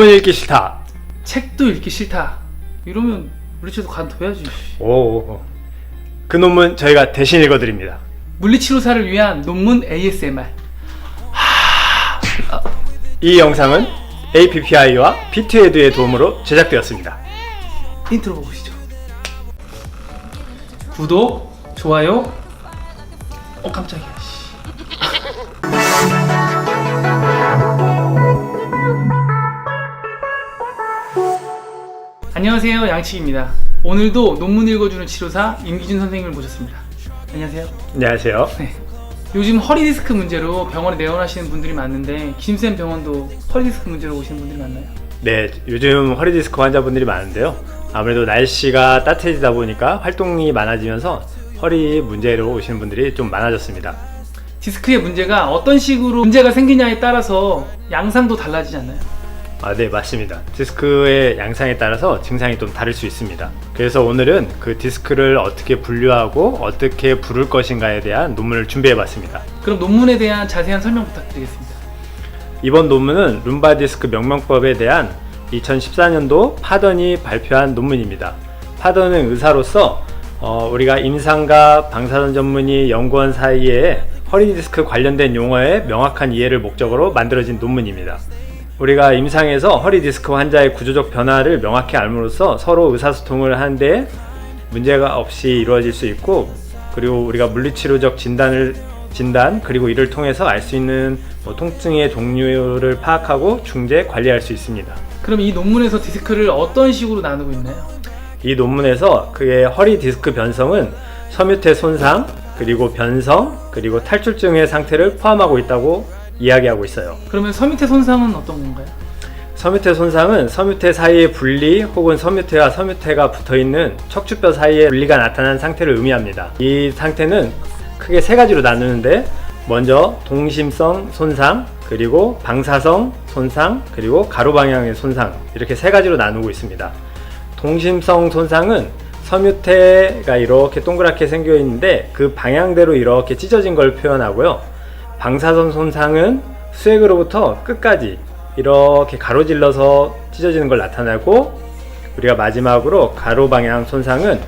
읽기 싫다. 책도 읽기 싫다. 이러면 물리치료도 관둬야지. 오, 그 논문 저희가 대신 읽어드립니다. 물리치료사를 위한 논문 ASMR. 이 영상은 APPI와 비트에듀의 도움으로 제작되었습니다. 인트로 보시죠. 구독, 좋아요. 깜짝이야. 안녕하세요, 양치기입니다. 오늘도 논문 읽어주는 치료사 임기준 선생님을 모셨습니다. 안녕하세요. 안녕하세요. 네. 요즘 허리 디스크 문제로 병원에 내원하시는 분들이 많은데 김쌤 병원도 허리 디스크 문제로 오시는 분들이 많나요? 네, 요즘 허리 디스크 환자분들이 많은데요. 아무래도 날씨가 따뜻해지다 보니까 활동이 많아지면서 허리 문제로 오시는 분들이 좀 많아졌습니다. 디스크의 문제가 어떤 식으로 문제가 생기냐에 따라서 양상도 달라지지 않나요? 네, 맞습니다. 디스크의 양상에 따라서 증상이 좀 다를 수 있습니다. 그래서 오늘은 그 디스크를 어떻게 분류하고 어떻게 부를 것인가에 대한 논문을 준비해 봤습니다. 그럼 논문에 대한 자세한 설명 부탁드리겠습니다. 이번 논문은 룸바 디스크 명명법에 대한 2014년도 파던이 발표한 논문입니다. 파던은 의사로서 우리가 임상과 방사선 전문의 연구원 사이에 허리 디스크 관련된 용어의 명확한 이해를 목적으로 만들어진 논문입니다. 우리가 임상에서 허리 디스크 환자의 구조적 변화를 명확히 알므로써 서로 의사소통을 하는데 문제가 없이 이루어질 수 있고, 그리고 우리가 물리치료적 진단 그리고 이를 통해서 알 수 있는 통증의 종류를 파악하고 중재 관리할 수 있습니다. 그럼 이 논문에서 디스크를 어떤 식으로 나누고 있나요? 이 논문에서 그의 허리 디스크 변성은 섬유태 손상, 그리고 변성, 그리고 탈출증의 상태를 포함하고 있다고 이야기하고 있어요. 그러면 섬유태 손상은 어떤 건가요? 섬유태 손상은 섬유태 사이의 분리 혹은 섬유태와 섬유태가 붙어있는 척추뼈 사이의 분리가 나타난 상태를 의미합니다. 이 상태는 크게 세 가지로 나누는데, 먼저 동심성 손상, 그리고 방사성 손상, 그리고 가로 방향의 손상, 이렇게 세 가지로 나누고 있습니다. 동심성 손상은 섬유태가 이렇게 동그랗게 생겨 있는데 그 방향대로 이렇게 찢어진 걸 표현하고요. 방사선 손상은 수액으로부터 끝까지 이렇게 가로질러서 찢어지는 걸 나타내고, 우리가 마지막으로 가로 방향 손상은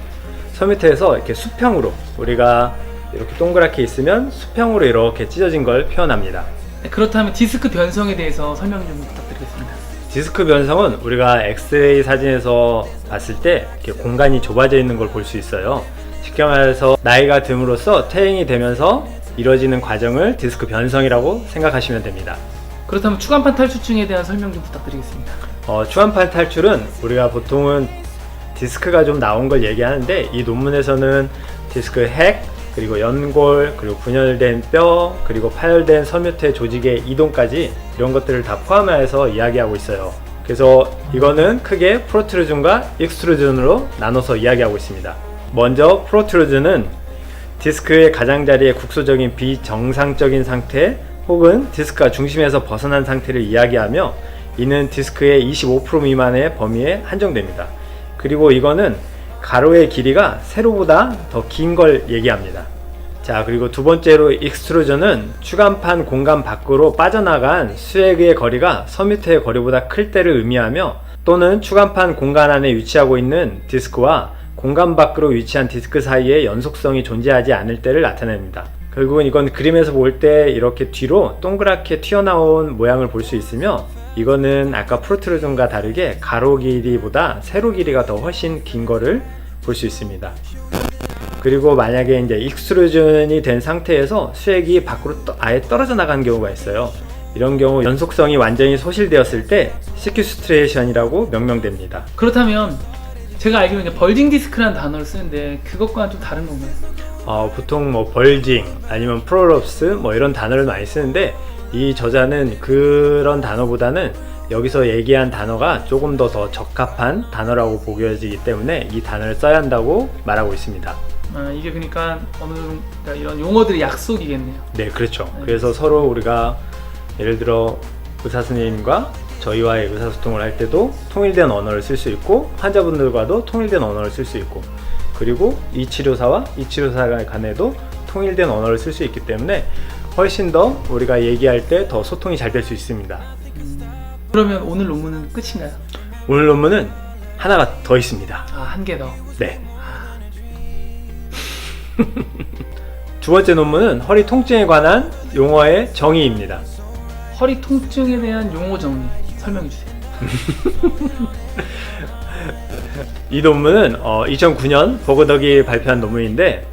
섬유태에서 이렇게 수평으로, 우리가 이렇게 동그랗게 있으면 수평으로 이렇게 찢어진 걸 표현합니다. 네, 그렇다면 디스크 변성에 대해서 설명 좀 부탁드리겠습니다. 디스크 변성은 우리가 엑스레이 사진에서 봤을 때 이렇게 공간이 좁아져 있는 걸 볼 수 있어요. 쉽게 말해서 나이가 듦으로써 퇴행이 되면서 이루어지는 과정을 디스크 변성이라고 생각하시면 됩니다. 그렇다면 추간판 탈출증에 대한 설명 좀 부탁드리겠습니다. 추간판 탈출은 우리가 보통은 디스크가 좀 나온 걸 얘기하는데, 이 논문에서는 디스크 핵, 그리고 연골, 그리고 분열된 뼈, 그리고 파열된 섬유태 조직의 이동까지 이런 것들을 다 포함해서 이야기하고 있어요. 그래서 이거는 크게 프로트루전과 익스트루전으로 나눠서 이야기하고 있습니다. 먼저 프로트루전은 디스크의 가장자리의 국소적인 비정상적인 상태 혹은 디스크가 중심에서 벗어난 상태를 이야기하며, 이는 디스크의 25% 미만의 범위에 한정됩니다. 그리고 이거는 가로의 길이가 세로보다 더 긴 걸 얘기합니다. 자, 그리고 두 번째로 익스트루전은 추간판 공간 밖으로 빠져나간 수액의 거리가 섬유태의 거리보다 클 때를 의미하며, 또는 추간판 공간 안에 위치하고 있는 디스크와 공간 밖으로 위치한 디스크 사이에 연속성이 존재하지 않을 때를 나타냅니다. 결국은 이건 그림에서 볼 때 이렇게 뒤로 동그랗게 튀어나온 모양을 볼 수 있으며, 이거는 아까 프로트루전과 다르게 가로 길이보다 세로 길이가 더 훨씬 긴 거를 볼 수 있습니다. 그리고 만약에 이제 익스트루전이 된 상태에서 수액이 밖으로 아예 떨어져 나간 경우가 있어요. 이런 경우 연속성이 완전히 소실되었을 때 시큐스트레이션이라고 명명됩니다. 그렇다면 제가 알기로는 벌징 디스크라는 단어를 쓰는데 그것과는 좀 다른 건가요? 보통 벌징 아니면 프롤롭스 이런 단어를 많이 쓰는데, 이 저자는 그런 단어보다는 여기서 얘기한 단어가 조금 더 적합한 단어라고 보여지기 때문에 이 단어를 써야 한다고 말하고 있습니다. 이게 그러니까 그러니까 이런 용어들의 약속이겠네요. 네, 그렇죠. 그래서 서로 우리가 예를 들어 의사 선생님과 저희와의 의사소통을 할 때도 통일된 언어를 쓸 수 있고, 환자분들과도 통일된 언어를 쓸 수 있고, 그리고 이 치료사와 이 치료사 간에도 통일된 언어를 쓸 수 있기 때문에 훨씬 더 우리가 얘기할 때 더 소통이 잘 될 수 있습니다. 그러면 오늘 논문은 끝인가요? 오늘 논문은 하나가 더 있습니다. 아, 한 개 더. 네. 두 번째 논문은 허리 통증에 관한 용어의 정의입니다. 허리 통증에 대한 용어 정의 설명해 주세요. 이 논문은 2009년 버그덕이 발표한 논문인데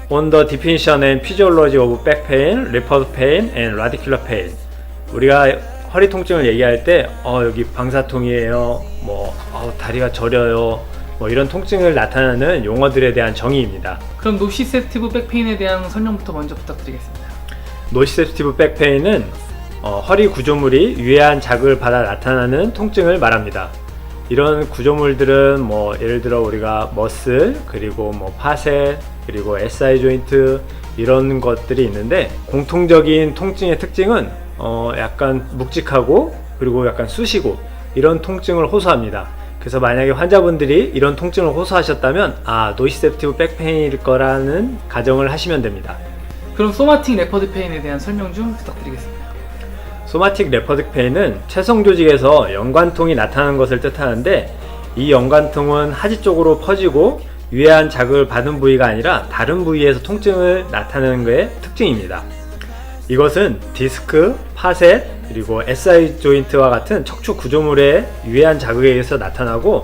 On the definition and physiology of back pain, reported pain, and radicular pain. 우리가 허리 통증을 얘기할 때 여기 방사통이에요, 다리가 저려요, 이런 통증을 나타내는 용어들에 대한 정의입니다. 그럼 노시셉티브 백페인에 대한 설명부터 먼저 부탁드리겠습니다. 노시셉티브 백페인은 허리 구조물이 유해한 자극을 받아 나타나는 통증을 말합니다. 이런 구조물들은 예를 들어 우리가 머슬, 그리고 파셋, 그리고 SI 조인트 이런 것들이 있는데, 공통적인 통증의 특징은 약간 묵직하고 그리고 약간 쑤시고 이런 통증을 호소합니다. 그래서 만약에 환자분들이 이런 통증을 호소하셨다면 노시셉티브 백페인일 거라는 가정을 하시면 됩니다. 그럼 소마틱 레퍼드 페인에 대한 설명 좀 부탁드리겠습니다. 소마틱 레퍼드 페인은 체성 조직에서 연관통이 나타나는 것을 뜻하는데, 이 연관통은 하지 쪽으로 퍼지고 유해한 자극을 받은 부위가 아니라 다른 부위에서 통증을 나타내는 것의 특징입니다. 이것은 디스크, 파셋, 그리고 SI 조인트와 같은 척추 구조물의 유해한 자극에 의해서 나타나고,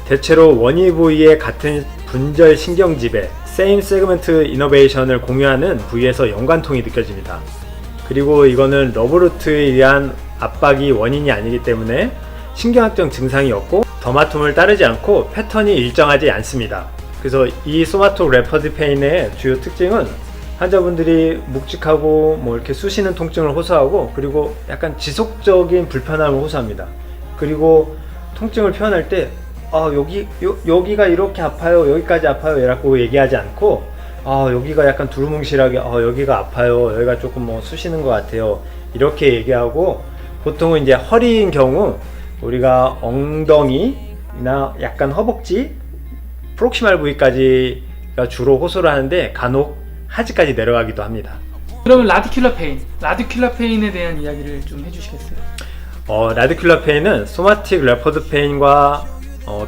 대체로 원위 부위의 같은 분절 신경지배 Same Segment Innervation을 공유하는 부위에서 연관통이 느껴집니다. 그리고 이거는 러브루트에 의한 압박이 원인이 아니기 때문에 신경학적 증상이 없고 더마톰을 따르지 않고 패턴이 일정하지 않습니다. 그래서 이 소마틱 레퍼드 페인의 주요 특징은 환자분들이 묵직하고 이렇게 쑤시는 통증을 호소하고, 그리고 약간 지속적인 불편함을 호소합니다. 그리고 통증을 표현할 때 여기가 이렇게 아파요, 여기까지 아파요 이라고 얘기하지 않고, 여기가 약간 두루뭉실하게 여기가 아파요, 여기가 조금 쑤시는 것 같아요 이렇게 얘기하고, 보통은 이제 허리인 경우 우리가 엉덩이나 약간 허벅지, 프록시말 부위까지가 주로 호소를 하는데 간혹 하지까지 내려가기도 합니다. 그러면 라디큘러 페인에 대한 이야기를 좀 해주시겠어요? 라디큘러 페인은 소마틱 레퍼드 페인과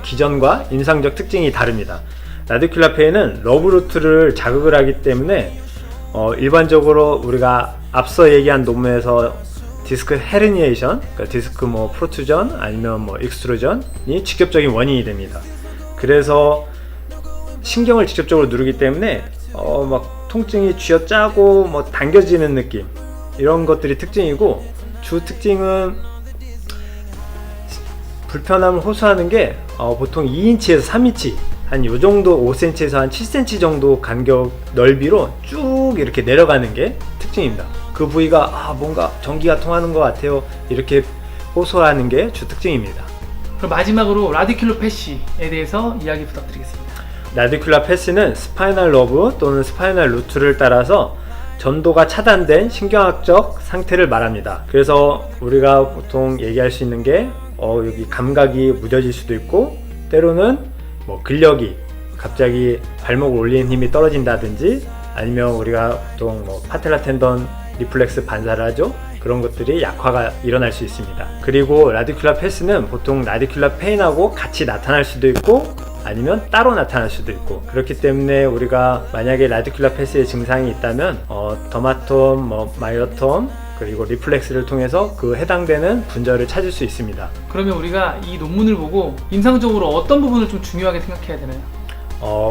기전과 임상적 특징이 다릅니다. 라디큘러 페인은 러브루트를 자극을 하기 때문에 일반적으로 우리가 앞서 얘기한 논문에서 디스크 헤르니에이션, 그러니까 디스크 프로투전 아니면 익스트루전이 직접적인 원인이 됩니다. 그래서 신경을 직접적으로 누르기 때문에 통증이 쥐어짜고 당겨지는 느낌, 이런 것들이 특징이고, 주 특징은 불편함을 호소하는 게 보통 2인치에서 3인치, 한 요정도 5cm에서 한 7cm 정도 간격 넓이로 쭉 이렇게 내려가는 게 특징입니다. 그 부위가 뭔가 전기가 통하는 것 같아요 이렇게 호소하는 게 주 특징입니다. 그럼 마지막으로 라디큘러 패시에 대해서 이야기 부탁드리겠습니다. 라디큘러 패시는 스파이널 러브 또는 스파이널 루트를 따라서 전도가 차단된 신경학적 상태를 말합니다. 그래서 우리가 보통 얘기할 수 있는 게 여기 감각이 무뎌질 수도 있고, 때로는 근력이 갑자기 발목을 올리는 힘이 떨어진다든지, 아니면 우리가 보통 파텔라 텐던 리플렉스 반사를 하죠. 그런 것들이 약화가 일어날 수 있습니다. 그리고 라디큘러 패스는 보통 라디큘러 페인하고 같이 나타날 수도 있고 아니면 따로 나타날 수도 있고, 그렇기 때문에 우리가 만약에 라디큘러 패스의 증상이 있다면 더마톰, 마이오톰, 그리고 리플렉스를 통해서 그 해당되는 분절을 찾을 수 있습니다. 그러면 우리가 이 논문을 보고 임상적으로 어떤 부분을 좀 중요하게 생각해야 되나요?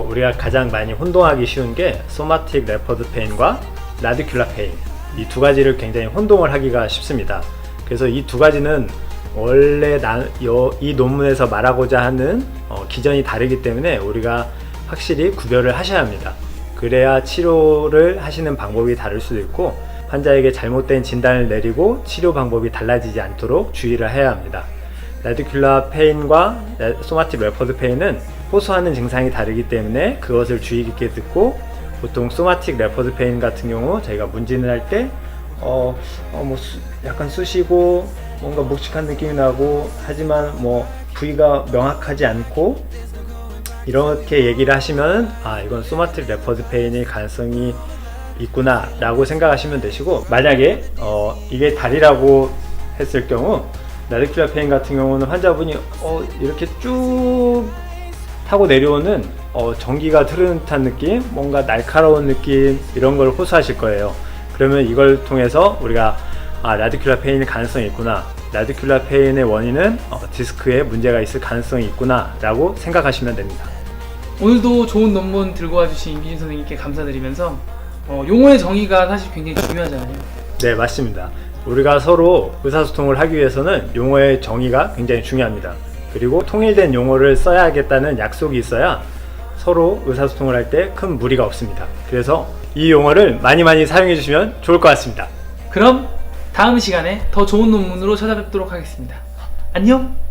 우리가 가장 많이 혼동하기 쉬운 게 소마틱 레퍼드 페인과 라디큘러 페인, 이 두 가지를 굉장히 혼동을 하기가 쉽습니다. 그래서 이 두 가지는 원래 이 논문에서 말하고자 하는 기전이 다르기 때문에 우리가 확실히 구별을 하셔야 합니다. 그래야 치료를 하시는 방법이 다를 수도 있고, 환자에게 잘못된 진단을 내리고 치료 방법이 달라지지 않도록 주의를 해야 합니다. 라디큘러 페인과 소마틱 레퍼드 페인은 호소하는 증상이 다르기 때문에 그것을 주의 깊게 듣고, 보통 소마틱 레퍼드 페인 같은 경우 저희가 문진을 할 때 약간 쑤시고 뭔가 묵직한 느낌이 나고, 하지만 부위가 명확하지 않고 이렇게 얘기를 하시면 이건 소마틱 레퍼드 페인일 가능성이 있구나 라고 생각하시면 되시고, 만약에 이게 다리라고 했을 경우 라디큘라 페인 같은 경우는 환자분이 이렇게 쭉 타고 내려오는 전기가 흐르는 듯한 느낌, 뭔가 날카로운 느낌 이런 걸 호소하실 거예요. 그러면 이걸 통해서 우리가 라디큘라 페인의 가능성이 있구나, 라디큘라 페인의 원인은 디스크에 문제가 있을 가능성이 있구나 라고 생각하시면 됩니다. 오늘도 좋은 논문 들고 와주신 임기준 선생님께 감사드리면서 용어의 정의가 사실 굉장히 중요하잖아요. 네, 맞습니다. 우리가 서로 의사소통을 하기 위해서는 용어의 정의가 굉장히 중요합니다. 그리고 통일된 용어를 써야겠다는 약속이 있어야 서로 의사소통을 할 때 큰 무리가 없습니다. 그래서 이 용어를 많이 사용해 주시면 좋을 것 같습니다. 그럼 다음 시간에 더 좋은 논문으로 찾아뵙도록 하겠습니다. 안녕!